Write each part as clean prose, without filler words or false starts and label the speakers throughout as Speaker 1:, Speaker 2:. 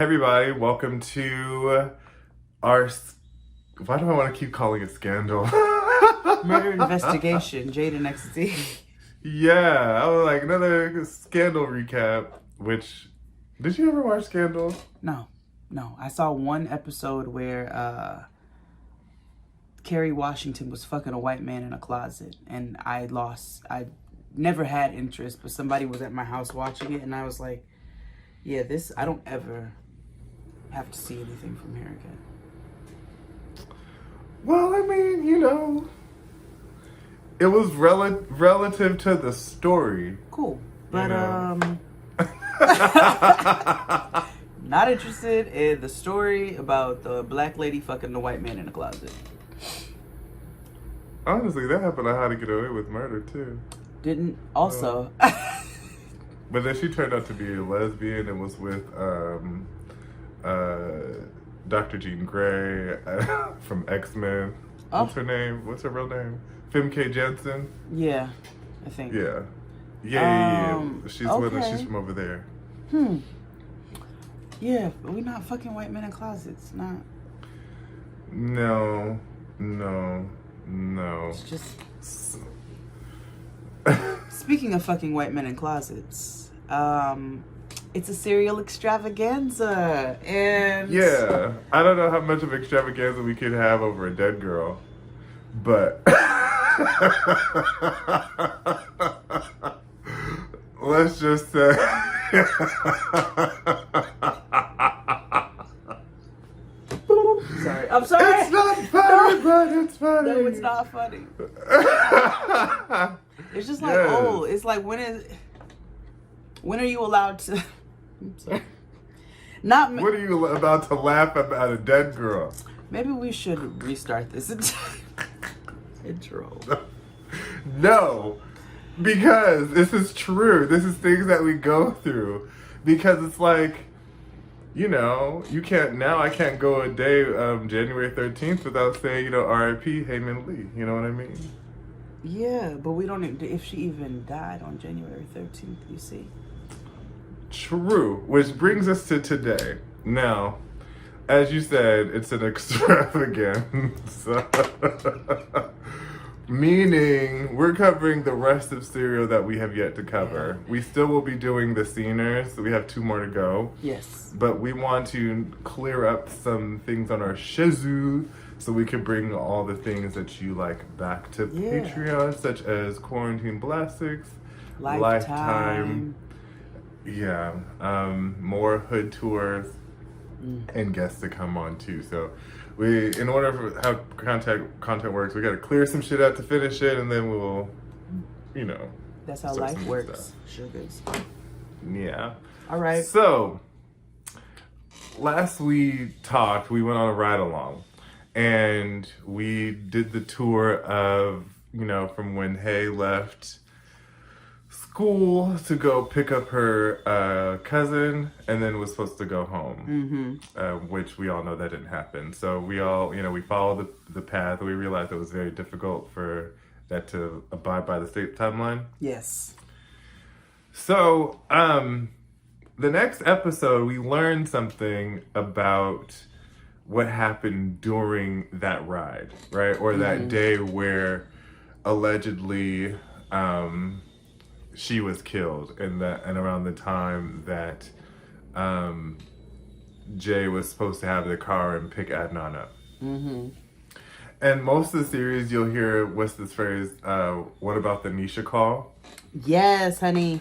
Speaker 1: Everybody, welcome to our, why do I want to keep calling it scandal?
Speaker 2: Murder investigation, Jade and XD.
Speaker 1: Yeah, I was like, another scandal recap, which, did you ever watch Scandal?
Speaker 2: No. I saw one episode where Kerry Washington was fucking a white man in a closet, and I never had interest, but somebody was at my house watching it, and I was like, yeah, I don't ever have to see anything from here again.
Speaker 1: Well, I mean, it was relative to the story.
Speaker 2: Cool. But, not interested in the story about the black lady fucking the white man in the closet.
Speaker 1: Honestly, that happened on How to Get Away with Murder, too.
Speaker 2: Didn't also.
Speaker 1: But then she turned out to be a lesbian and was with Dr. Jean Grey from X-Men. What's her name? What's her real name? Femke Jensen?
Speaker 2: Yeah, I think.
Speaker 1: Yeah. She's
Speaker 2: okay.
Speaker 1: She's from over there.
Speaker 2: Yeah, but we're not fucking white men in closets. Not.
Speaker 1: No.
Speaker 2: It's just. Speaking of fucking white men in closets, it's a serial extravaganza, and
Speaker 1: yeah, I don't know how much of extravaganza we could have over a dead girl, but let's just say.
Speaker 2: I'm sorry.
Speaker 1: It's not funny, but it's funny.
Speaker 2: No, it's not funny. It's just like, it's like, when are you allowed to? I'm sorry.
Speaker 1: When are you about to laugh about a dead girl?
Speaker 2: Maybe we should restart this intro.
Speaker 1: No, because this is true. This is things that we go through. Because it's like, I can't go a day January 13th without saying, R.I.P. Heyman Lee. You know what I mean?
Speaker 2: Yeah, but we don't even, if she even died on January 13th, you see.
Speaker 1: True, which brings us to today. Now, as you said, it's an extravaganza. Meaning, we're covering the rest of serial that we have yet to cover. Yeah. We still will be doing the sceners, so we have 2 more to go.
Speaker 2: Yes.
Speaker 1: But we want to clear up some things on our schedule so we can bring all the things that you like back to Patreon, such as Quarantine Blastics, Lifetime. Yeah, more hood tours, and guests to come on too. So in order for how content works, we got to clear some shit out to finish it, and then we'll,
Speaker 2: That's how life works. Sugars.
Speaker 1: Yeah.
Speaker 2: All right.
Speaker 1: So last we talked, we went on a ride along, and we did the tour of, from when Hay left school to go pick up her cousin, and then was supposed to go home, which we all know that didn't happen. So we all, we followed the path. We realized it was very difficult for that to abide by the state timeline.
Speaker 2: Yes.
Speaker 1: So the next episode, we learned something about what happened during that ride, right? Or that day where allegedly she was killed, and around the time that Jay was supposed to have the car and pick Adnan up. And most of the series, you'll hear, what's this phrase? What about the Nisha call?
Speaker 2: Yes, honey.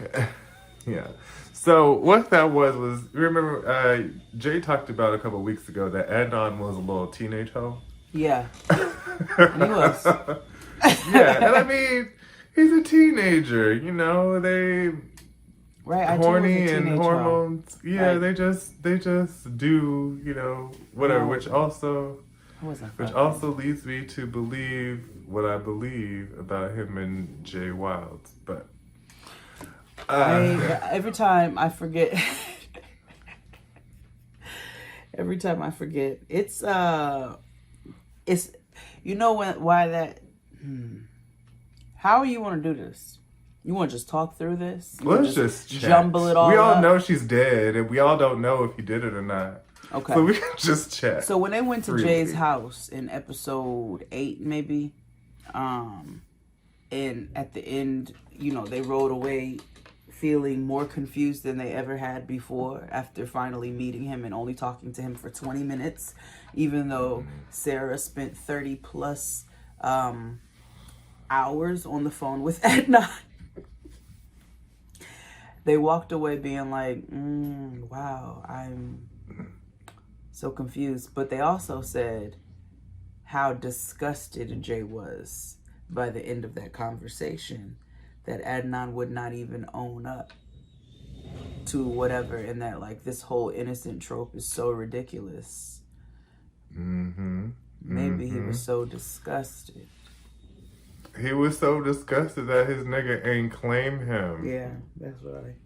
Speaker 1: Yeah. So what that was remember Jay talked about a couple of weeks ago that Adnan was a little teenage hoe?
Speaker 2: Yeah. And he was.
Speaker 1: Yeah, and I mean, he's a teenager, they horny and hormones. Hoe. Yeah, right. they just do, whatever, which also leads me to believe what I believe about him and Jay Wilds. But
Speaker 2: every time I forget it's why that how you want to do this? You want to just talk through this? You
Speaker 1: Let's just chat.
Speaker 2: jumble it all
Speaker 1: We all
Speaker 2: up?
Speaker 1: know she's dead, and we all don't know if he did it or not.
Speaker 2: Okay.
Speaker 1: So we can just chat.
Speaker 2: So when they went to
Speaker 1: Really?
Speaker 2: Jay's house in episode 8, maybe, and at the end, you know, they rode away feeling more confused than they ever had before after finally meeting him and only talking to him for 20 minutes, even though Sarah spent 30 plus hours on the phone with Adnan. They walked away being like, wow, I'm so confused. But they also said how disgusted Jay was by the end of that conversation, that Adnan would not even own up to whatever, and that like this whole innocent trope is so ridiculous. Maybe he was so disgusted.
Speaker 1: He was so disgusted that his nigga ain't claim him.
Speaker 2: Yeah, that's right.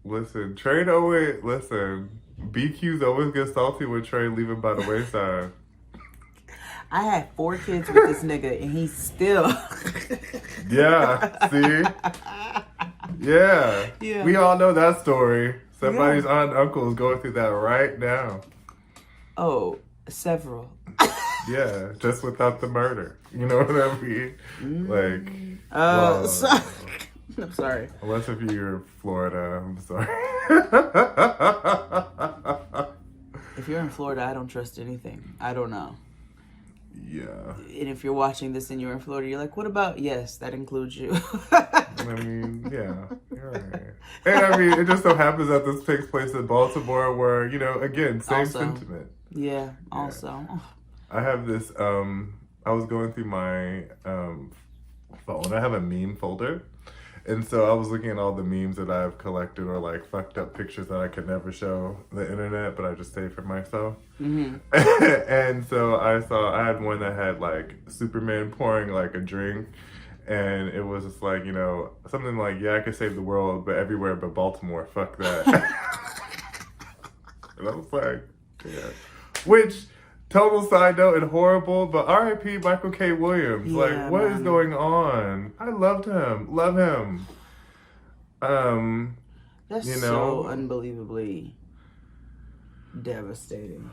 Speaker 1: Listen, BQs always get salty with Trey leaving by the wayside.
Speaker 2: I had 4 kids with this nigga, and he's still.
Speaker 1: Yeah, see? Yeah. We all know that story. Somebody's aunt and uncle is going through that right now.
Speaker 2: Oh, several.
Speaker 1: Yeah, just without the murder. You know what I mean? Like,
Speaker 2: I'm sorry.
Speaker 1: Unless if you're in Florida, I'm sorry.
Speaker 2: If you're in Florida, I don't trust anything. I don't know.
Speaker 1: Yeah.
Speaker 2: And if you're watching this and you're in Florida, you're like, what about? Yes, that includes you.
Speaker 1: I mean, yeah, you're right. And I mean, it just so happens that this takes place in Baltimore where, you know, again, same sentiment.
Speaker 2: Yeah, also.
Speaker 1: Yeah. I have this, I was going through my phone. I have a meme folder. And so I was looking at all the memes that I've collected or like fucked up pictures that I could never show the internet, but I just saved for myself. And so I had one that had like Superman pouring like a drink. And it was just like, you know, something like, yeah, I could save the world, but everywhere but Baltimore. Fuck that. And I was like, yeah. Which, total side note and horrible, but R.I.P. Michael K. Williams.
Speaker 2: Yeah,
Speaker 1: like, what is going on? I loved him. Love him.
Speaker 2: That's
Speaker 1: you know,
Speaker 2: so unbelievably devastating.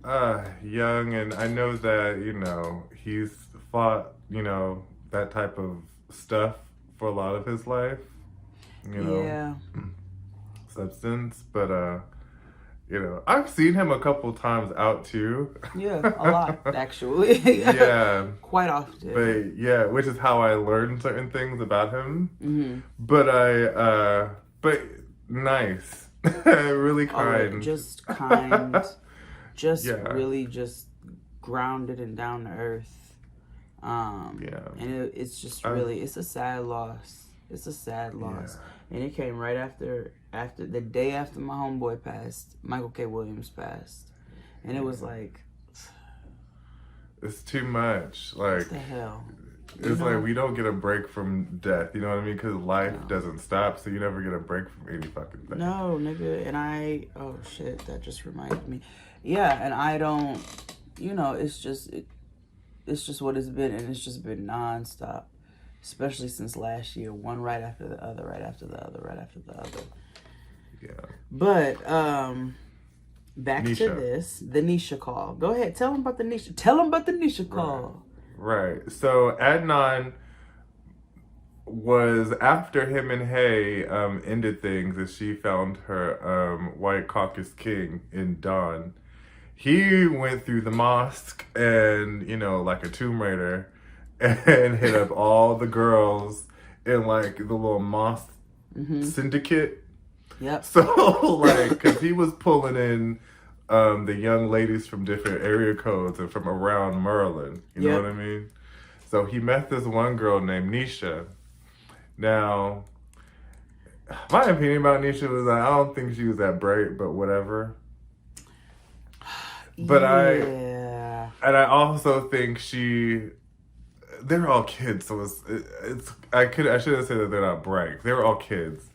Speaker 1: Young, and I know that, you know, he's fought, you know, that type of stuff for a lot of his life. You know, substance, but you know, I've seen him a couple times out too.
Speaker 2: Yeah, a lot actually.
Speaker 1: Yeah,
Speaker 2: quite often.
Speaker 1: But yeah, which is how I learned certain things about him. But but nice, really kind,
Speaker 2: just kind, just really just grounded and down to earth. And it's just really, it's a sad loss. It's a sad loss. And it came right after the day after my homeboy passed, Michael K. Williams passed. And it was like,
Speaker 1: it's too much. Like,
Speaker 2: what the hell?
Speaker 1: It's like we don't get a break from death, you know what I mean? Because life doesn't stop, so you never get a break from any fucking thing.
Speaker 2: No, nigga. And oh shit, that just reminded me. Yeah, and I don't, you know, it's just what it's been, and it's just been nonstop. Especially since last year, one right after the other, right after the other, right after the other.
Speaker 1: Yeah.
Speaker 2: But back to this, the Nisha call. Go ahead, tell them about the Nisha. Tell them about the Nisha call.
Speaker 1: Right. So Adnan was after him and Hay ended things, and she found her White Caucus King in Dawn. He went through the mosque and, you know, like a Tomb Raider, and hit up all the girls in like the little mosque syndicate.
Speaker 2: Yep.
Speaker 1: So like, cause he was pulling in the young ladies from different area codes and from around Maryland. You know what I mean? So he met this one girl named Nisha. Now, my opinion about Nisha was that I don't think she was that bright, but whatever. But I also think they're all kids, so I shouldn't say that they're not bright. They were all kids,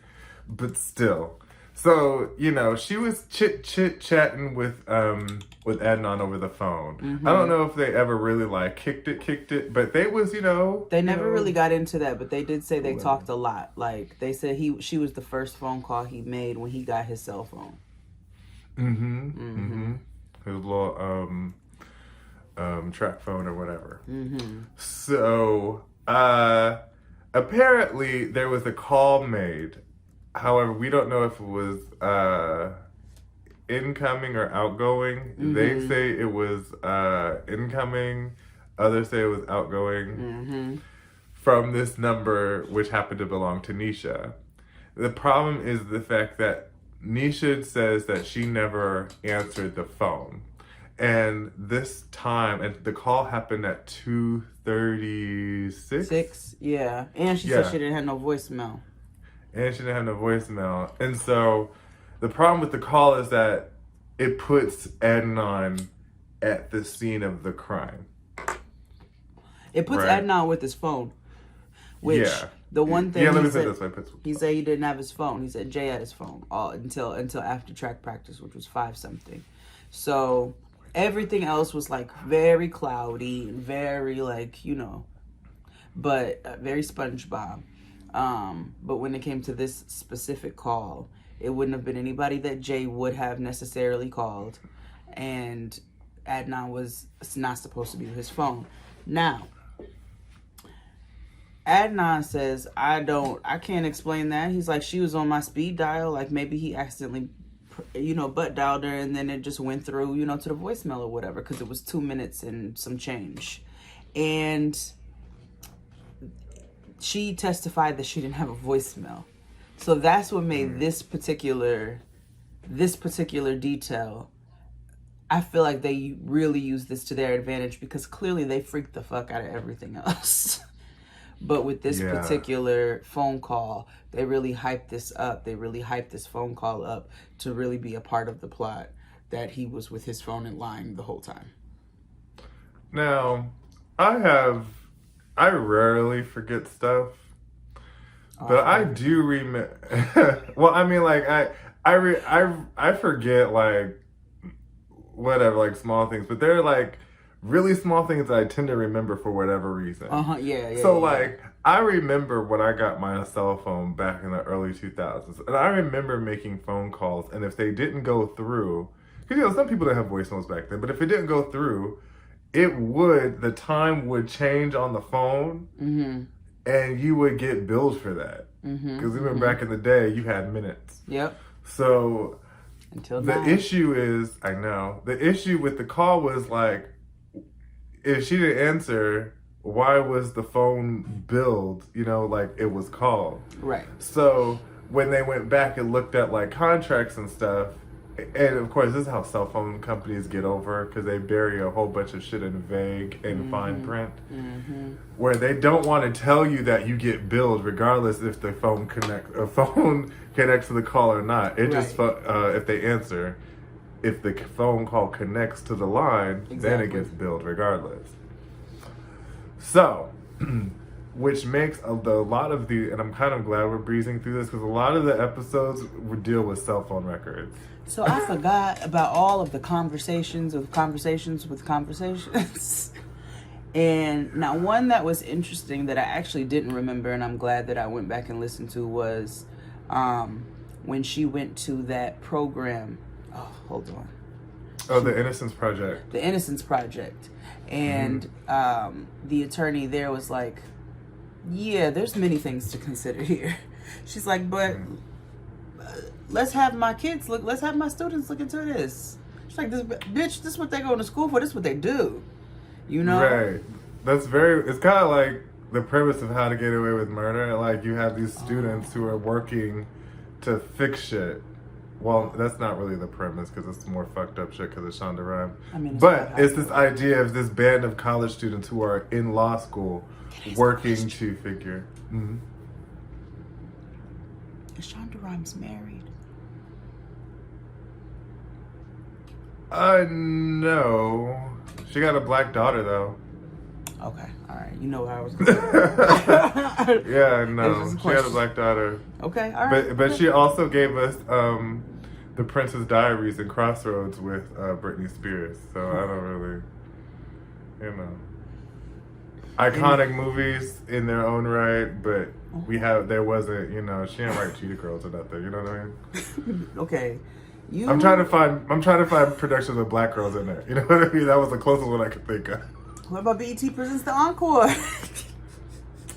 Speaker 1: but still. So, you know, she was chit-chatting with Adnan over the phone.
Speaker 2: Mm-hmm.
Speaker 1: I don't know if they ever really, like, kicked it, but they was, you know...
Speaker 2: They never really got into that, but they did say they talked a lot. Like, they said she was the first phone call he made when he got his cell phone.
Speaker 1: Mm-hmm. Mm-hmm. His little, track phone or whatever.
Speaker 2: Mm-hmm.
Speaker 1: So, apparently there was a call made. However, we don't know if it was incoming or outgoing.
Speaker 2: Mm-hmm.
Speaker 1: They say it was incoming. Others say it was outgoing
Speaker 2: Mm-hmm.
Speaker 1: from this number, which happened to belong to Nisha. The problem is the fact that Nisha says that she never answered the phone. And this time, and the call happened at 2:36?
Speaker 2: 6, yeah. And she said she didn't have no voicemail.
Speaker 1: And she didn't have no voicemail. And so the problem with the call is that it puts Adnan at the scene of the crime.
Speaker 2: It puts Adnan with his phone. Which, the one thing
Speaker 1: let me say this way.
Speaker 2: He said he didn't have his phone. He said Jay had his phone until after track practice, which was 5-something. So everything else was like very cloudy and very like, you know, but very SpongeBob. But when it came to this specific call, it wouldn't have been anybody that Jay would have necessarily called. And Adnan was not supposed to be with his phone. Now, Adnan says, I can't explain that. He's like, she was on my speed dial. Like maybe he accidentally, you know, butt dialed her and then it just went through, you know, to the voicemail or whatever. Because it was 2 minutes and some change. And she testified that she didn't have a voicemail. So that's what made this particular detail. I feel like they really used this to their advantage because clearly they freaked the fuck out of everything else. But with this particular phone call, they really hyped this up. They really hyped this phone call up to really be a part of the plot that he was with his phone and lying the whole time.
Speaker 1: Now, I rarely forget stuff, but I do remember. Well, I mean, like I forget like whatever, like small things, but they're like really small things that I tend to remember for whatever reason.
Speaker 2: Yeah.
Speaker 1: So like I remember when I got my cell phone back in the early 2000s, and I remember making phone calls, and if they didn't go through, because you know some people didn't have voicemails back then, but if it didn't go through, the time would change on the phone, and you would get billed for that. Because even back in the day, you had minutes.
Speaker 2: Yep.
Speaker 1: So
Speaker 2: until
Speaker 1: the
Speaker 2: now.
Speaker 1: issue is, the issue with the call was like, if she didn't answer, why was the phone billed? You know, like it was called.
Speaker 2: Right.
Speaker 1: So when they went back and looked at like contracts and stuff, and of course this is how cell phone companies get over, because they bury a whole bunch of shit in vague and fine print, where they don't want to tell you that you get billed regardless if the phone connects to the call or not. It just if they answer. If the phone call connects to the line, then it gets billed regardless. So, which makes a lot of and I'm kind of glad we're breezing through this, because a lot of the episodes would deal with cell phone records.
Speaker 2: So I forgot about all of the conversations. And now one that was interesting that I actually didn't remember, and I'm glad that I went back and listened to, was when she went to that program. Oh, hold on.
Speaker 1: Oh, the Innocence Project.
Speaker 2: The Innocence Project. And the attorney there was like, yeah, there's many things to consider here. She's like, but let's have my students look into this. She's like, this is what they go to school for. This is what they do. You know?
Speaker 1: Right. It's kind of like the premise of How to Get Away with Murder. Like, you have these students who are working to fix shit. Well, that's not really the premise, because it's more fucked up shit because of Shonda Rhimes. But it's this idea of this band of college students who are in law school working to figure.
Speaker 2: Is Shonda Rhimes married?
Speaker 1: No. She got a black daughter, though.
Speaker 2: Okay, all right. You know how I was going.
Speaker 1: Yeah,
Speaker 2: It
Speaker 1: no.
Speaker 2: was just a
Speaker 1: She had a
Speaker 2: question.
Speaker 1: black daughter.
Speaker 2: Okay, all right.
Speaker 1: But she also gave us The Princess Diaries and Crossroads with Britney Spears. So I don't really, you know. Iconic movies in their own right, but there wasn't, you know, she didn't write Cheetah Girls or nothing, you know what I mean?
Speaker 2: Okay.
Speaker 1: I'm trying to find productions with black girls in there. You know what I mean? That was the closest one I could think of.
Speaker 2: What about BET presents the encore?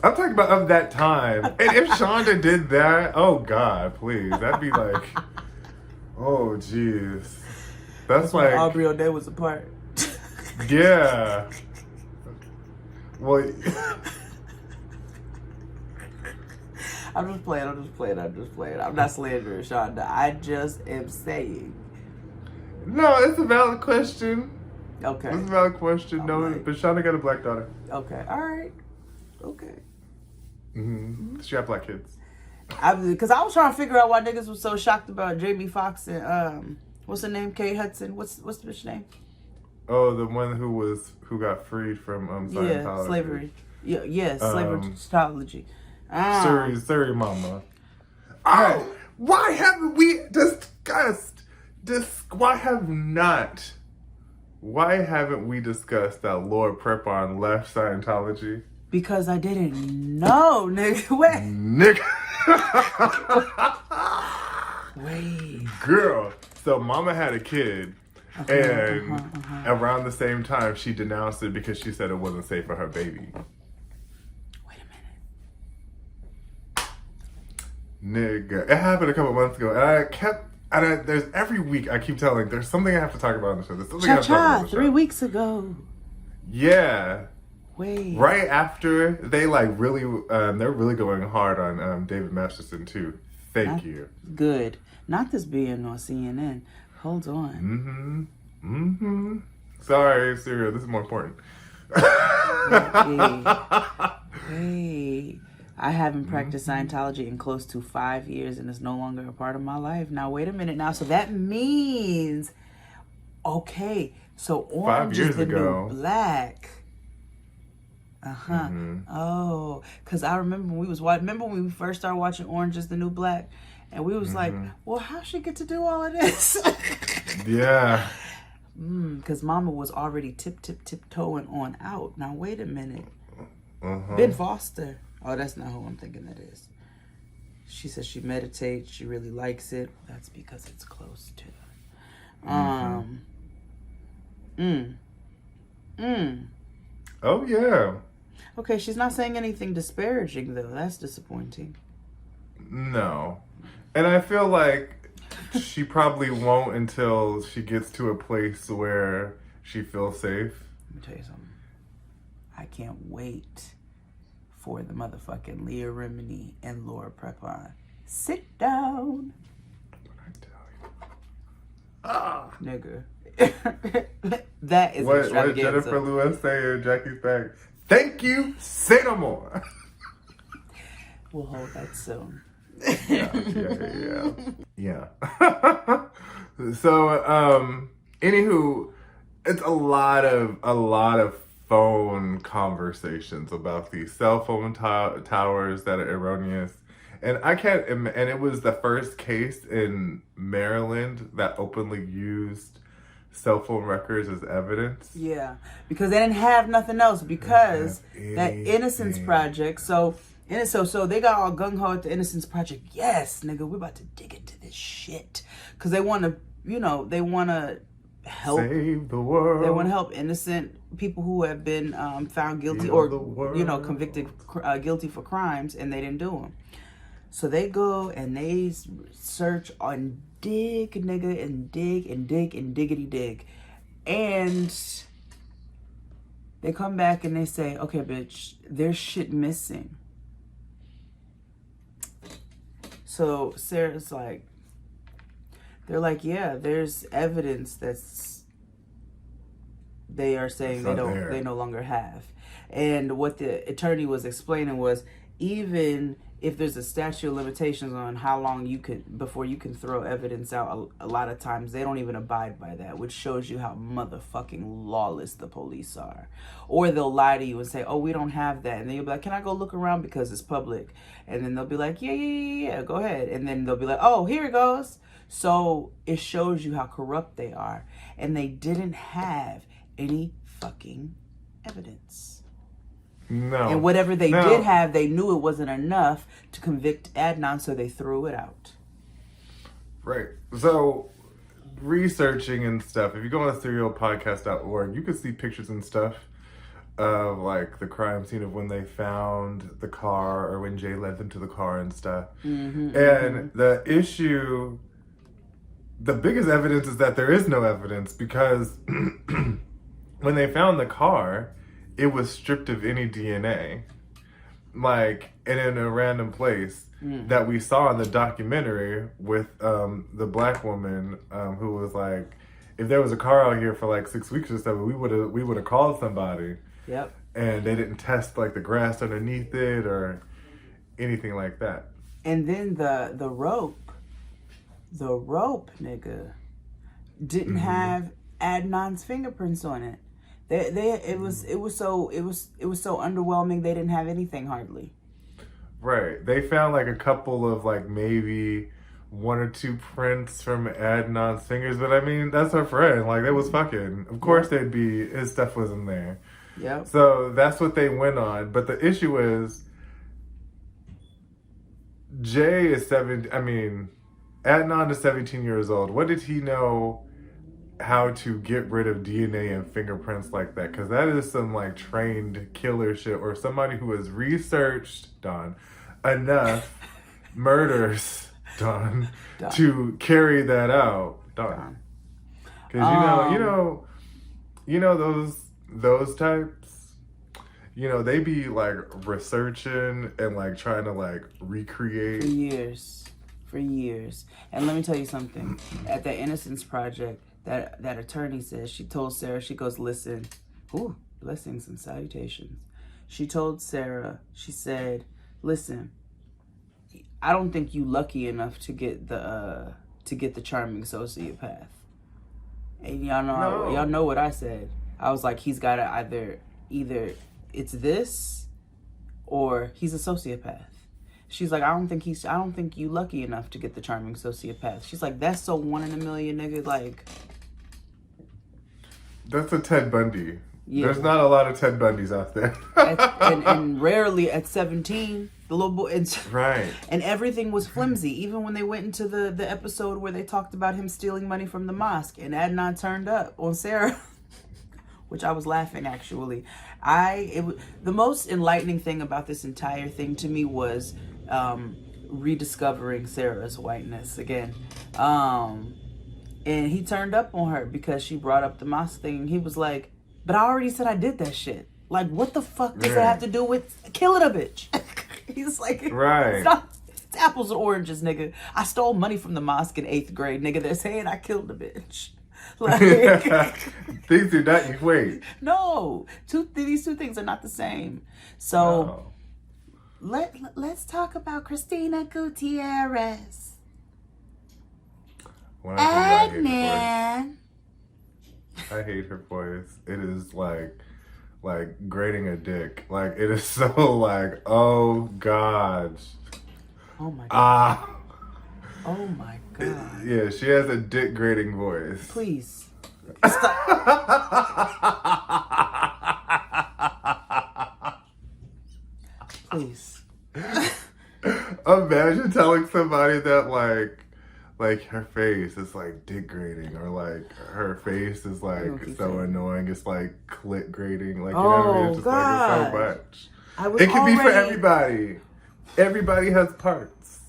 Speaker 1: I'm talking about of that time. And if Shonda did that, oh God, please. That'd be like, oh jeez. That's like
Speaker 2: Aubrey O'Day was a part.
Speaker 1: Yeah. Well,
Speaker 2: I'm just playing. I'm not slandering Shonda. I just am saying.
Speaker 1: no, it's a valid question.
Speaker 2: Okay.
Speaker 1: It's a valid question. No,
Speaker 2: Alright.
Speaker 1: but Shonda got a black daughter.
Speaker 2: Okay. All right. Okay.
Speaker 1: Mm-hmm. She got black kids.
Speaker 2: Because I was trying to figure out why niggas was so shocked about Jamie Foxx and what's her name? Kate Hudson. What's the bitch name?
Speaker 1: Oh, the one who got freed from Scientology.
Speaker 2: Yeah, slavery. Yeah, slavery technology.
Speaker 1: Sorry, mama. Oh, why haven't we discussed this? Why haven't we discussed that Lord Prepon left Scientology?
Speaker 2: Because I didn't know, nigga. Wait.
Speaker 1: Girl. So mama had a kid. And around the same time, she denounced it because she said it wasn't safe for her baby.
Speaker 2: Wait a minute.
Speaker 1: Nigga. It happened a couple months ago. And there's every week I keep telling, there's something I have to talk about on the show. There's something I have to talk about on the show.
Speaker 2: 3 weeks ago.
Speaker 1: Yeah.
Speaker 2: Wait.
Speaker 1: Right after they really, they're really going hard on David Masterson too. Thank you.
Speaker 2: Good. Not this being on CNN. Hold on.
Speaker 1: Sorry, Syria. This is more important.
Speaker 2: Wait. I haven't practiced Scientology in close to 5 years, and it's no longer a part of my life. Now, wait a minute. Now, so that means, okay. So orange is the new black. Oh, because I remember when we was watching. Remember when we first started watching Orange is the New Black, and we was like, "Well, how she get to do all of this?"
Speaker 1: Yeah.
Speaker 2: Because Mama was already tiptoeing on out. Now wait a minute. Ben Foster. Oh, that's not who I'm thinking that is. She says she meditates. She really likes it. That's because it's close to.
Speaker 1: Oh yeah.
Speaker 2: Okay, she's not saying anything disparaging though. That's disappointing.
Speaker 1: No. And I feel like she probably won't until she gets to a place where she feels safe.
Speaker 2: Let me tell you something. I can't wait for the motherfucking Leah Remini and Laura Prepon. Sit down. Nigga. That is
Speaker 1: what Jennifer Lewis say in Jackie's bag. Thank you. Say no more.
Speaker 2: We'll hold that soon.
Speaker 1: Yeah. So, anywho, it's a lot of phone conversations about these cell phone towers that are erroneous. And and it was the first case in Maryland that openly used cell phone records as evidence.
Speaker 2: Yeah, because they didn't have nothing else because that Innocence Project. So they got all gung ho at the Innocence Project. Yes, nigga, we're about to dig into this shit because they want to, they want to help
Speaker 1: save the world.
Speaker 2: They want to help innocent people who have been found guilty or convicted guilty for crimes, and they didn't do them. So they go and they search on dig, nigga, and dig and dig and diggity dig. And they come back and they say, okay, bitch, there's shit missing. So Sarah's like, they're like, yeah, there's evidence that's they are saying they no longer have. And what the attorney was explaining was, even if there's a statute of limitations on how long before you can throw evidence out, a lot of times they don't even abide by that, which shows you how motherfucking lawless the police are. Or they'll lie to you and say, oh, we don't have that. And then you'll be like, can I go look around because it's public? And then they'll be like, yeah, go ahead. And then they'll be like, oh, here it goes. So it shows you how corrupt they are. And they didn't have any fucking evidence.
Speaker 1: No.
Speaker 2: And whatever they did have, they knew it wasn't enough to convict Adnan, so they threw it out.
Speaker 1: Right. So, researching and stuff, if you go on serialpodcast.org, you can see pictures and stuff of, like, the crime scene of when they found the car or when Jay led them to the car and stuff. And the issue, the biggest evidence is that there is no evidence because when they found the car, it was stripped of any DNA, like, and in a random place that we saw in the documentary with the black woman who was like, if there was a car out here for like 6 weeks or so, we would have called somebody.
Speaker 2: Yep.
Speaker 1: And they didn't test like the grass underneath it or anything like that.
Speaker 2: And then the rope, nigga, didn't have Adnan's fingerprints on it. It was so underwhelming. They didn't have anything hardly.
Speaker 1: Right. They found like a couple of like maybe 1 or 2 prints from Adnan's fingers, but I mean that's our friend. Like they was fucking. Of course they'd be. His stuff wasn't there.
Speaker 2: Yep.
Speaker 1: So that's what they went on. But the issue is, Jay is 7. I mean, Adnan is 17 years old. What did he know? How to get rid of DNA and fingerprints like that, because that is some like trained killer shit, or somebody who has researched enough murders to carry that out because you know those types, they be like researching and like trying to like recreate
Speaker 2: for years. And let me tell you something, at the Innocence Project, that attorney says, she told Sarah, she goes, listen, ooh, blessings and salutations. She told Sarah, she said, listen, I don't think you lucky enough to get the charming sociopath. And y'all know what I said. I was like, he's got to either it's this or he's a sociopath. She's like, I don't think you lucky enough to get the charming sociopath. She's like, that's so 1 in a million, nigga. Like,
Speaker 1: that's a Ted Bundy. Yeah. There's not a lot of Ted Bundys out there.
Speaker 2: and rarely at 17, the little boy.
Speaker 1: Right.
Speaker 2: And everything was flimsy. Even when they went into the episode where they talked about him stealing money from the mosque and Adnan turned up on Sarah, which I was laughing actually. The most enlightening thing about this entire thing to me was rediscovering Sarah's whiteness again. And he turned up on her because she brought up the mosque thing. He was like, but I already said I did that shit. Like, what the fuck does that have to do with killing a bitch? He's like,
Speaker 1: right.
Speaker 2: It's apples and oranges, nigga. I stole money from the mosque in 8th grade, nigga. They're saying I killed a bitch. Like,
Speaker 1: these do not equate.
Speaker 2: No, these two things are not the same. So let's talk about Christina Gutierrez.
Speaker 1: Adnan. I hate her voice. It is like grating a dick. Like it is so like, oh gosh.
Speaker 2: Oh my god. Oh my god.
Speaker 1: Yeah, she has a dick grating voice.
Speaker 2: Please. Stop. Please.
Speaker 1: Imagine telling somebody that like her face is like dick grating, or like her face is like so annoying. It's like clit grating. Like, you know what I mean? It's just like it's so much. It can be for everybody. Everybody has parts.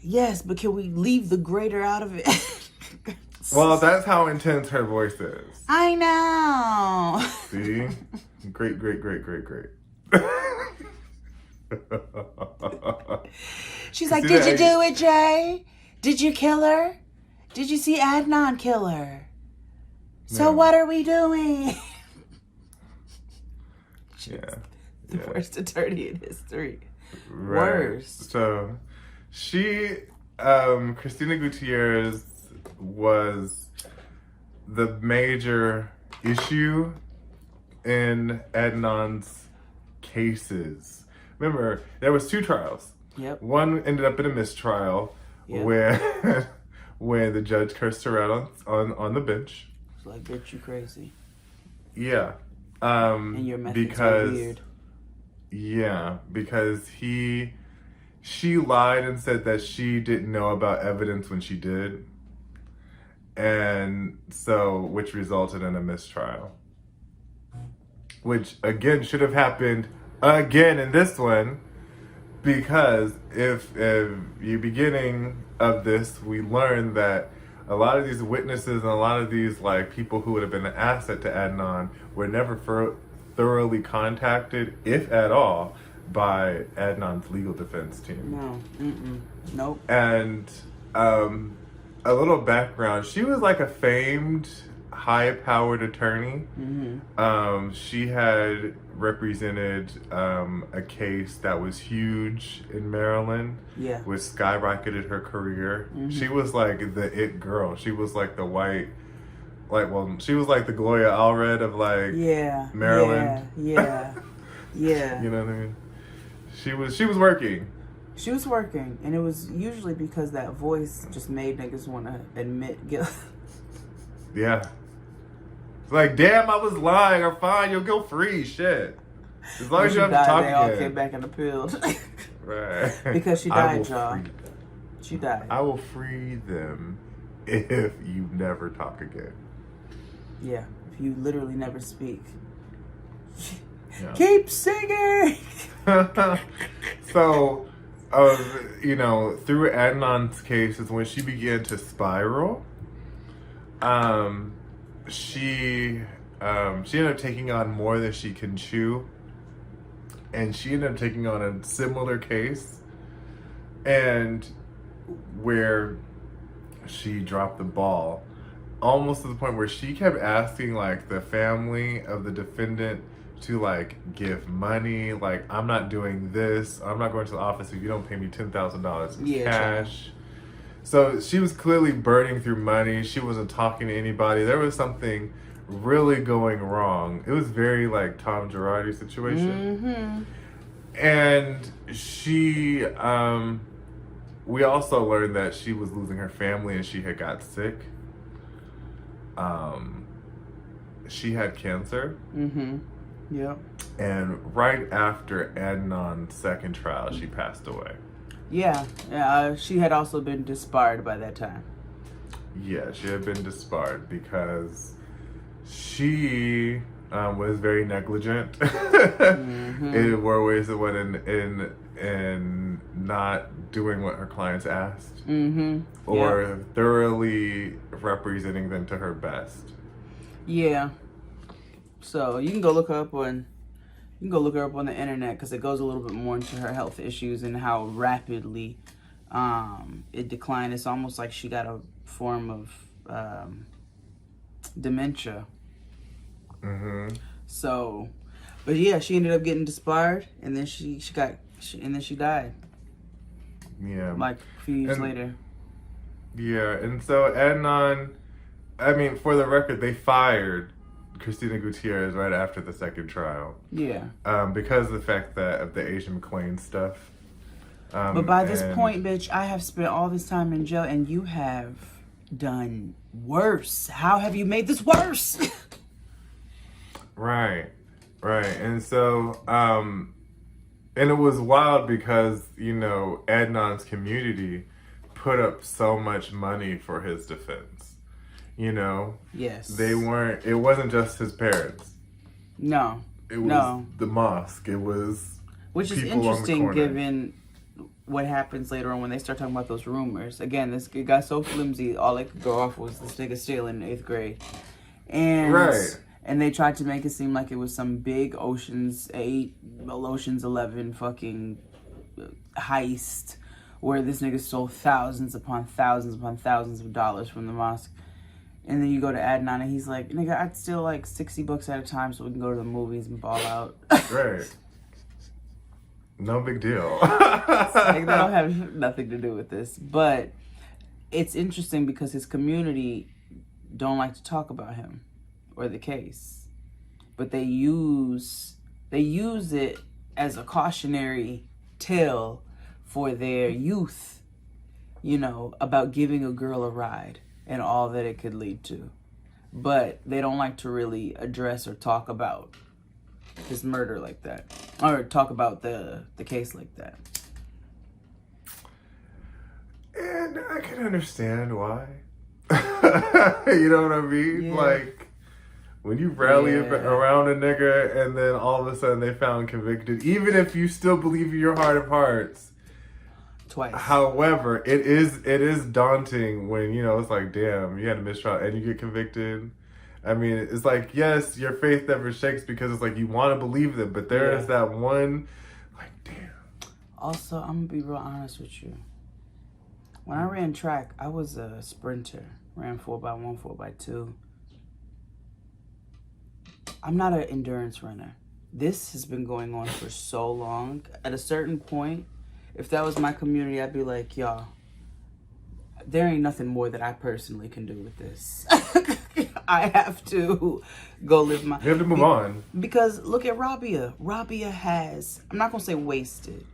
Speaker 2: Yes, but can we leave the grater out of it?
Speaker 1: Well, that's how intense her voice is.
Speaker 2: I know.
Speaker 1: See? Great.
Speaker 2: She's like, did you do it, Jay? Did you kill her? Did you see Adnan kill her? So what are we doing?
Speaker 1: Yeah.
Speaker 2: The worst attorney in history. Worst.
Speaker 1: So she, Christina Gutierrez was the major issue in Adnan's cases. Remember, there was 2 trials.
Speaker 2: Yep.
Speaker 1: One ended up in a mistrial
Speaker 2: Yep.
Speaker 1: where the judge cursed her out on the bench.
Speaker 2: It's like, bitch, you crazy.
Speaker 1: Yeah.
Speaker 2: And your methods
Speaker 1: because
Speaker 2: are weird.
Speaker 1: Yeah, because she lied and said that she didn't know about evidence when she did. And so, which resulted in a mistrial. Which, again, should have happened again in this one. Because if the beginning of this, we learned that a lot of these witnesses and a lot of these like people who would have been an asset to Adnan were never thoroughly contacted, if at all, by Adnan's legal defense team.
Speaker 2: No. Nope.
Speaker 1: And a little background: she was like a famed, high-powered attorney.
Speaker 2: Mm-hmm.
Speaker 1: She had represented a case that was huge in Maryland,
Speaker 2: Yeah.
Speaker 1: which skyrocketed her career.
Speaker 2: Mm-hmm.
Speaker 1: She was like the it girl. She was like the white, she was like the Gloria Allred of like Maryland.
Speaker 2: Yeah.
Speaker 1: You know what I mean? She was working.
Speaker 2: She was working, and it was usually because that voice just made niggas want to admit guilt.
Speaker 1: Yeah. It's like, damn, I was lying. I'm fine. You'll go free. Shit. As long as you have to talk
Speaker 2: they all
Speaker 1: again.
Speaker 2: came back and appealed.
Speaker 1: Right.
Speaker 2: Because she died, y'all. She died.
Speaker 1: I will free them if you never talk again.
Speaker 2: Yeah. If you literally never speak.
Speaker 1: Yeah.
Speaker 2: Keep singing!
Speaker 1: So, through Adnan's case is when she began to spiral. She ended up taking on more than she can chew, and she ended up taking on a similar case, and where she dropped the ball, almost to the point where she kept asking like the family of the defendant to like give money, like, I'm not doing this, I'm not going to the office if you don't pay me $10,000 in cash. So she was clearly burning through money. She wasn't talking to anybody. There was something really going wrong. It was very like Tom Girardi situation.
Speaker 2: Mm-hmm.
Speaker 1: And she, we also learned that she was losing her family and she had got sick. She had cancer.
Speaker 2: Mm-hmm. Yep.
Speaker 1: And right after Adnan's second trial, she passed away.
Speaker 2: Yeah. She had also been disbarred by that time.
Speaker 1: Yeah, she had been disbarred because she was very negligent.
Speaker 2: Mm-hmm.
Speaker 1: In more ways than one in not doing what her clients asked.
Speaker 2: Mm-hmm.
Speaker 1: Or thoroughly representing them to her best.
Speaker 2: Yeah. So you can go look her up on the internet because it goes a little bit more into her health issues and how rapidly it declined. It's almost like she got a form of dementia.
Speaker 1: Mm-hmm.
Speaker 2: So, but yeah, she ended up getting disbarred, and then she died.
Speaker 1: Yeah.
Speaker 2: Like a few years later.
Speaker 1: Yeah, and so Adnan, I mean, for the record, they fired Christina Gutierrez right after the second trial.
Speaker 2: Yeah.
Speaker 1: Because of the fact that of the Asian McLean stuff.
Speaker 2: But by this point, bitch, I have spent all this time in jail, and you have done worse. How have you made this worse?
Speaker 1: Right. And so, and it was wild because, Adnan's community put up so much money for his defense.
Speaker 2: Yes.
Speaker 1: It wasn't just his parents.
Speaker 2: No.
Speaker 1: It was the mosque. It was
Speaker 2: Which is interesting given what happens later on when they start talking about those rumors. Again, it got so flimsy, all they could go off was this nigga still in 8th grade. And they tried to make it seem like it was some big Ocean's 8, Ocean's 11 fucking heist where this nigga stole thousands upon thousands upon thousands of dollars from the mosque. And then you go to Adnan and he's like, nigga, I'd steal like $60 at a time so we can go to the movies and ball out.
Speaker 1: Right. No big deal.
Speaker 2: Like, they don't have nothing to do with this. But it's interesting because his community don't like to talk about him or the case. But they use it as a cautionary tale for their youth, you know, about giving a girl a ride and all that it could lead to. But they don't like to really address or talk about his murder like that, or talk about the case like that.
Speaker 1: And I can understand why. You know what I mean?
Speaker 2: Yeah.
Speaker 1: Like, when you rally around a nigga and then all of a sudden they found convicted, even if you still believe in your heart of hearts.
Speaker 2: Twice.
Speaker 1: However, it is daunting when, you know, it's like, damn, you had a mistrial and you get convicted. I mean, it's like, yes, your faith never shakes because it's like you want to believe them, but there is that one, like, damn.
Speaker 2: Also, I'm going to be real honest with you. When I ran track, I was a sprinter. Ran 4x1, 4x2. I'm not an endurance runner. This has been going on for so long. At a certain point, if that was my community, I'd be like, y'all, there ain't nothing more that I personally can do with this. I have to go live my...
Speaker 1: You have to move on.
Speaker 2: Because look at Rabia. Rabia has... I'm not going to say wasted,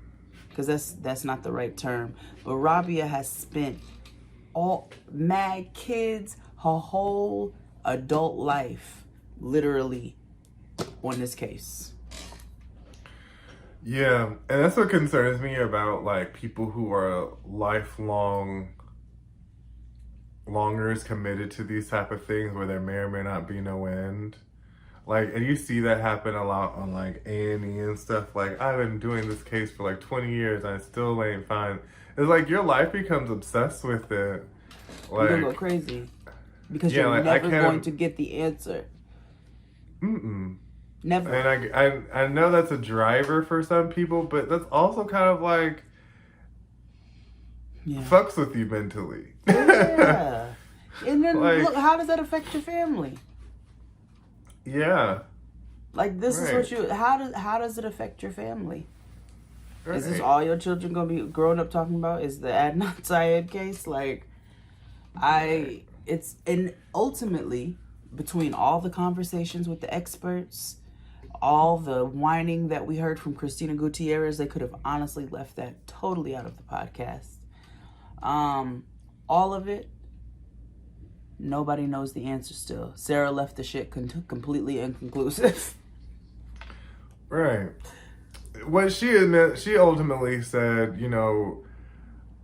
Speaker 2: because that's not the right term. But Rabia has spent all mad kids, her whole adult life, literally, on this case.
Speaker 1: Yeah, and that's what concerns me about, like, people who are longers committed to these type of things where there may or may not be no end. Like, and you see that happen a lot on, like, A&E and stuff. Like, I've been doing this case for, like, 20 years and I still ain't fine. It's like your life becomes obsessed with it. Like,
Speaker 2: You're gonna go crazy. Because you're never going to get the answer. Never.
Speaker 1: And I know that's a driver for some people, but that's also kind of like fucks with you mentally.
Speaker 2: Yeah. And then
Speaker 1: like,
Speaker 2: look, how does that affect your family?
Speaker 1: Yeah.
Speaker 2: Like, this is what you... How does it affect your family? Right. Is this all your children gonna be growing up talking about? Is the Adnan Syed case? Like, and ultimately, between all the conversations with the experts, all the whining that we heard from Christina Gutierrez, they could have honestly left that totally out of the podcast. All of it, nobody knows the answer still. Sarah left the shit completely inconclusive.
Speaker 1: Right. What she ultimately said, you know,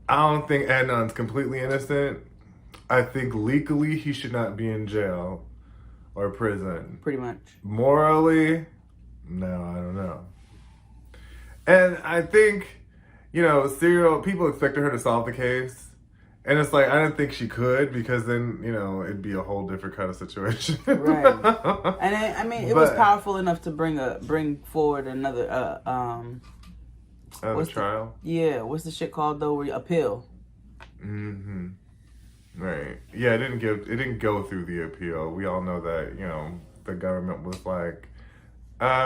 Speaker 1: I don't think Adnan's completely innocent. I think legally he should not be in jail or prison.
Speaker 2: Pretty much.
Speaker 1: Morally, no, I don't know. And I think, you know, people expected her to solve the case. And it's like, I didn't think she could, because then, you know, it'd be a whole different kind of situation.
Speaker 2: Right. And it was powerful enough to bring forward another
Speaker 1: trial?
Speaker 2: What's the shit called though? Appeal.
Speaker 1: Mm-hmm. Right. Yeah, it didn't go through the appeal. We all know that, you know, the government was like,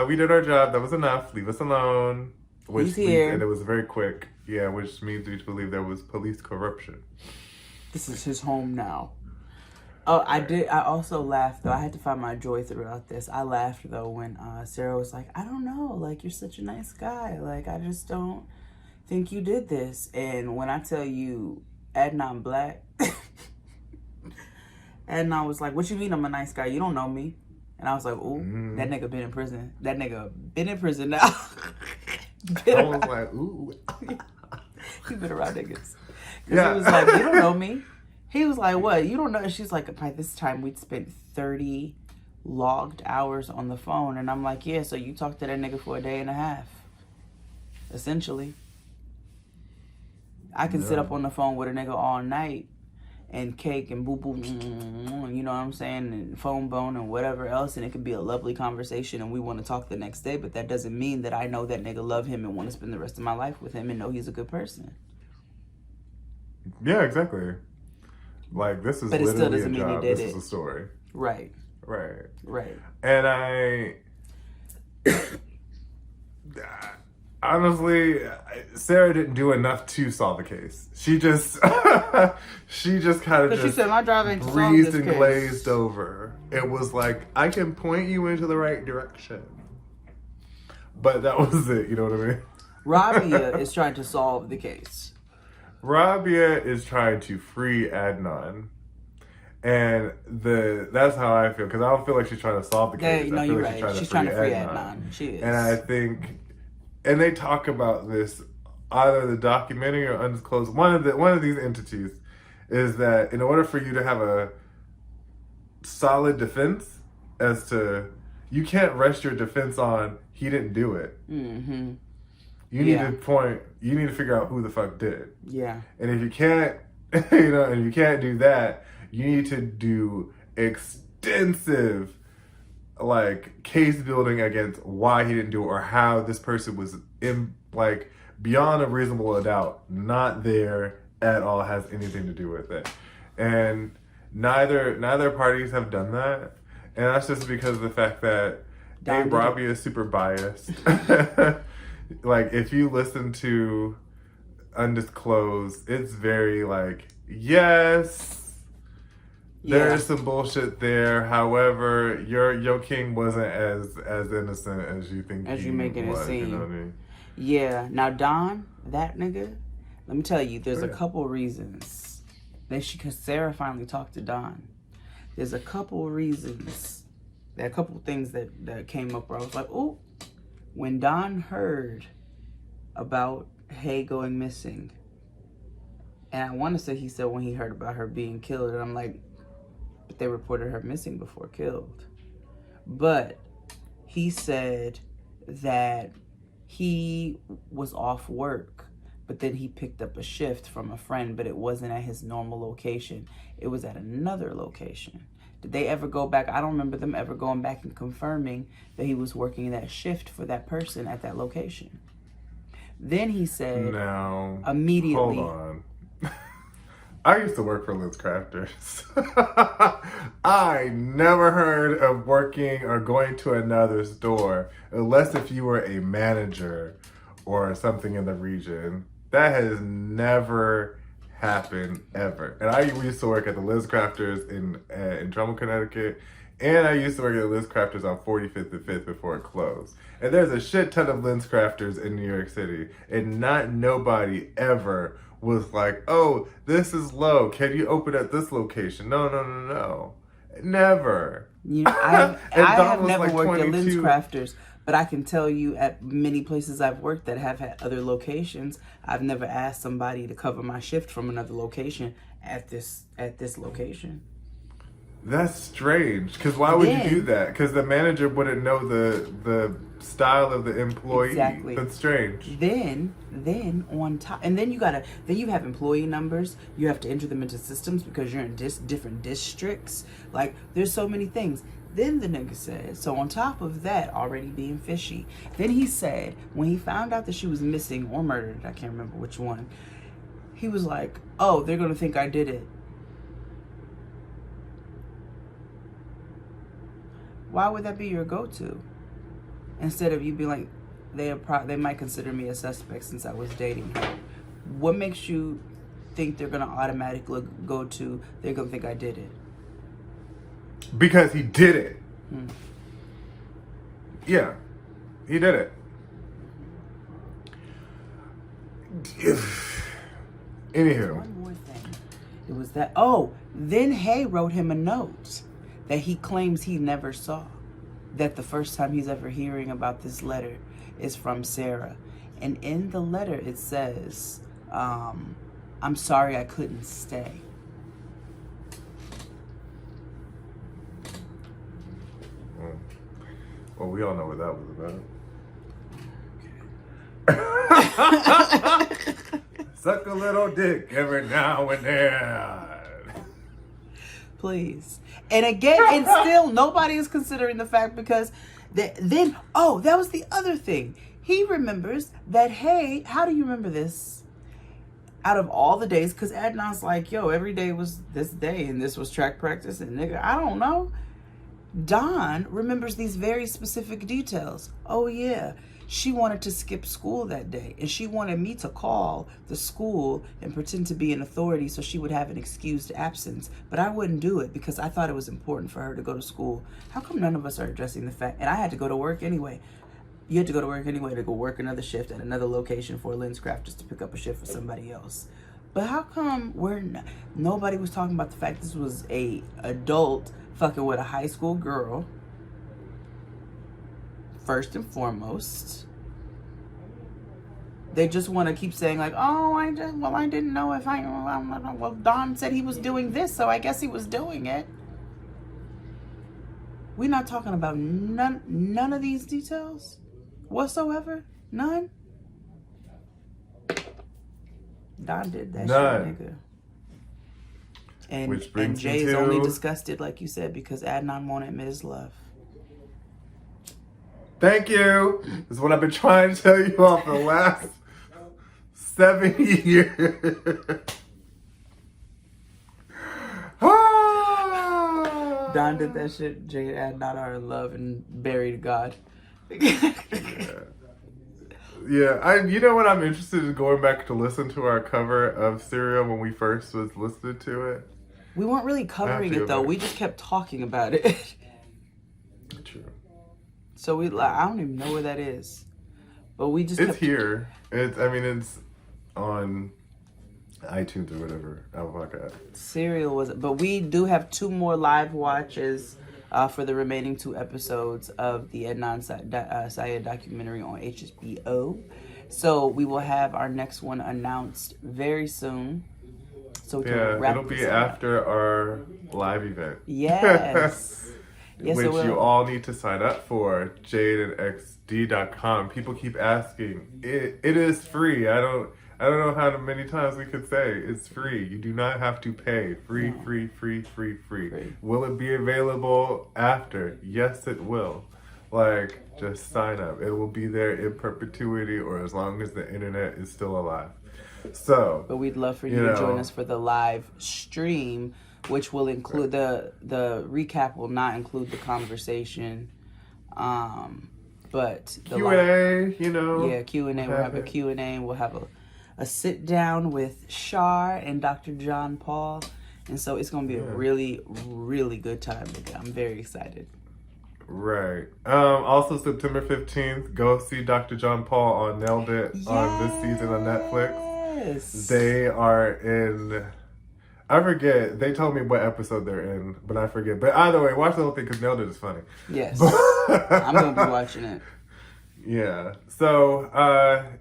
Speaker 1: we did our job, that was enough, leave us alone.
Speaker 2: He's here.
Speaker 1: And it was very quick. Yeah, which means we believe there was police corruption.
Speaker 2: This is his home now. Oh, I also laughed, though. I had to find my joy throughout this. I laughed, though, when Sarah was like, I don't know. Like, you're such a nice guy. Like, I just don't think you did this. And when I tell you, Adnan Black, Adnan was like, what you mean I'm a nice guy? You don't know me. And I was like, ooh, that nigga been in prison. That nigga been in prison now.
Speaker 1: I was like, ooh.
Speaker 2: He been around niggas. Yeah. He was like, you don't know me. He was like, what? You don't know? And she's like, by this time we'd spent 30 logged hours on the phone. And I'm like, yeah, so you talked to that nigga for a day and a half. Essentially. I can sit up on the phone with a nigga all night and cake and boo-boo, you know what I'm saying, and phone bone and whatever else, and it could be a lovely conversation and we want to talk the next day, but that doesn't mean that I know that nigga love him and want to spend the rest of my life with him and know he's a good person.
Speaker 1: Yeah, exactly. Like, this is literally a job. This is a story.
Speaker 2: Right.
Speaker 1: Right.
Speaker 2: Right.
Speaker 1: And Honestly, Sarah didn't do enough to solve the case. She just, she just kind of
Speaker 2: Because she
Speaker 1: just
Speaker 2: said, my job ain't to solve
Speaker 1: breezed
Speaker 2: this
Speaker 1: and
Speaker 2: case.
Speaker 1: glazed over. It was like, I can point you into the right direction. But that was it, you know what I mean?
Speaker 2: Rabia is trying to solve the case.
Speaker 1: Rabia is trying to free Adnan. And that's how I feel, because I don't feel like she's trying to solve the case.
Speaker 2: No,
Speaker 1: I feel
Speaker 2: you're
Speaker 1: like
Speaker 2: right. She's trying to free Adnan. She is.
Speaker 1: And I think, and they talk about this, either the documentary or undisclosed. One of these entities is that in order for you to have a solid defense, as to you can't rest your defense on he didn't do it.
Speaker 2: Mm-hmm.
Speaker 1: You need you need to figure out who the fuck did.
Speaker 2: Yeah.
Speaker 1: And if you can't, and you can't do that, you need to do extensive, like, case building against why he didn't do it, or how this person was beyond a reasonable doubt not there at all, has anything to do with it. And neither parties have done that. And that's just because of the fact that Robbie is super biased. Like, if you listen to Undisclosed, it's very like, yes, there is some bullshit there. However, your king wasn't as innocent as you think
Speaker 2: as
Speaker 1: he
Speaker 2: you making
Speaker 1: was,
Speaker 2: it seem.
Speaker 1: you know what I mean?
Speaker 2: Yeah. Now Don, that nigga, let me tell you, there's a couple reasons. Because Sarah finally talked to Don. There's a couple reasons. There are a couple things that came up where I was like, oh, when Don heard about Hay going missing, and I want to say he said when he heard about her being killed, and I'm like, but they reported her missing before killed. But he said that he was off work, but then he picked up a shift from a friend, but it wasn't at his normal location. It was at another location. Did they ever go back? I don't remember them ever going back and confirming that he was working that shift for that person at that location. Then he said,
Speaker 1: now,
Speaker 2: immediately.
Speaker 1: Hold on. I used to work for Liz Crafters. I never heard of working or going to another store, unless if you were a manager or something in the region. That has never happened ever. And I used to work at the Liz Crafters in Trumbull, Connecticut, and I used to work at Liz Crafters on 45th and 5th before it closed. And there's a shit ton of Liz Crafters in New York City, and nobody ever was like, oh, this is low. Can you open at this location? No. Never.
Speaker 2: You know, I have never
Speaker 1: like
Speaker 2: worked
Speaker 1: 22.
Speaker 2: at Liz Crafters, but I can tell you at many places I've worked that have had other locations, I've never asked somebody to cover my shift from another location at this location.
Speaker 1: That's strange. Because why would you do that? Because the manager wouldn't know the style of the employee.
Speaker 2: Exactly.
Speaker 1: That's strange.
Speaker 2: Then on top, and then you have employee numbers. You have to enter them into systems because you're in different districts. Like, there's so many things. Then the nigga said, so on top of that already being fishy, then he said when he found out that she was missing or murdered, I can't remember which one, he was like, oh, they're gonna think I did it. Why would that be your go-to? Instead of you being like, they might consider me a suspect since I was dating her. What makes you think they're gonna automatically go to, they're gonna think I did it?
Speaker 1: Because he did it. Yeah, he did it. Anywho.
Speaker 2: One more thing. It was that, oh, then Hay wrote him a note that he claims he never saw. That the first time he's ever hearing about this letter is from Sarah. And in the letter it says, I'm sorry I couldn't stay.
Speaker 1: Well, we all know what that was about. Suck a little dick every now and then.
Speaker 2: Please. And again, and still nobody is considering the fact because then, oh, that was the other thing. He remembers that, hey, how do you remember this? Out of all the days, because Adnan's like, yo, every day was this day and this was track practice and nigga, I don't know. Don remembers these very specific details. Oh yeah, She wanted to skip school that day, and she wanted me to call the school and pretend to be an authority so she would have an excused absence. But I wouldn't do it because I thought it was important for her to go to school. How come none of us are addressing the fact? And I had to go to work anyway. You had to go to work anyway to go work another shift at another location for Lenscraft just to pick up a shift for somebody else. But how come nobody was talking about the fact this was a adult fucking with a high school girl? First and foremost, they just want to keep saying like, "Oh, I didn't know if well, Don said he was doing this, so I guess he was doing it." We're not talking about none of these details whatsoever. None. Don did that shit, nigga. And Jay is only disgusted, like you said, because Adnan won't admit his love.
Speaker 1: Thank you. This is what I've been trying to tell you all for the last 7 years.
Speaker 2: Don did that shit. Jade and Adnan are in love and buried God.
Speaker 1: Yeah, you know what? I'm interested in going back to listen to our cover of Serial when we first was listening to it.
Speaker 2: We weren't really covering it though. We just kept talking about it.
Speaker 1: True.
Speaker 2: So I don't even know where that is, but we just
Speaker 1: it's here. It's on iTunes or whatever. Apple Podcast.
Speaker 2: Serial was, but we do have 2 more live watches for the remaining 2 episodes of the Adnan Syed documentary on HBO. So we will have our next one announced very soon. So we can wrap
Speaker 1: it'll be after our live event.
Speaker 2: Yes. Yes,
Speaker 1: which you all need to sign up for. JadeandXD.com. People keep asking. It is free. I don't know how many times we could say it's free. You do not have to pay. Free. Will it be available after? Yes, it will. Just sign up. It will be there in perpetuity or as long as the internet is still alive. So,
Speaker 2: but we'd love for you to join us for the live stream, which will include the recap will not include the conversation, but the
Speaker 1: Q&A,
Speaker 2: Yeah, Q&A. We'll have a Q&A, and we'll have a sit down with Shar and Dr. John Paul, and so it's gonna be a really, really good time. I'm very excited.
Speaker 1: Right. Also, September 15th, go see Dr. John Paul on Nailed It on this season on Netflix.
Speaker 2: Yes.
Speaker 1: They are in. I forget. They told me what episode they're in, but I forget. But either way, watch the whole thing because Nailed It is funny.
Speaker 2: Yes. I'm going to be watching it.
Speaker 1: Yeah. So,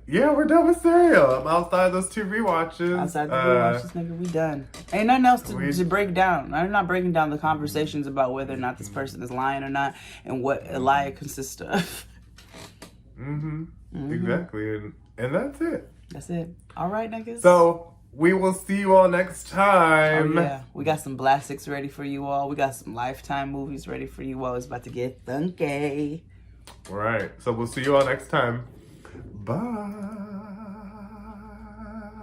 Speaker 1: we're done with Serial. I'm outside those 2 rewatches.
Speaker 2: Outside the rewatches, nigga, we done. Ain't nothing else to break down. I'm not breaking down the conversations about whether or not this person is lying or not and what a lie consists of.
Speaker 1: Exactly. And that's it.
Speaker 2: That's it. All right, niggas.
Speaker 1: So, we will see you all next time.
Speaker 2: Oh, yeah. We got some Blastics ready for you all. We got some Lifetime movies ready for you all. It's about to get funky.
Speaker 1: All right. So we'll see you all next time. Bye.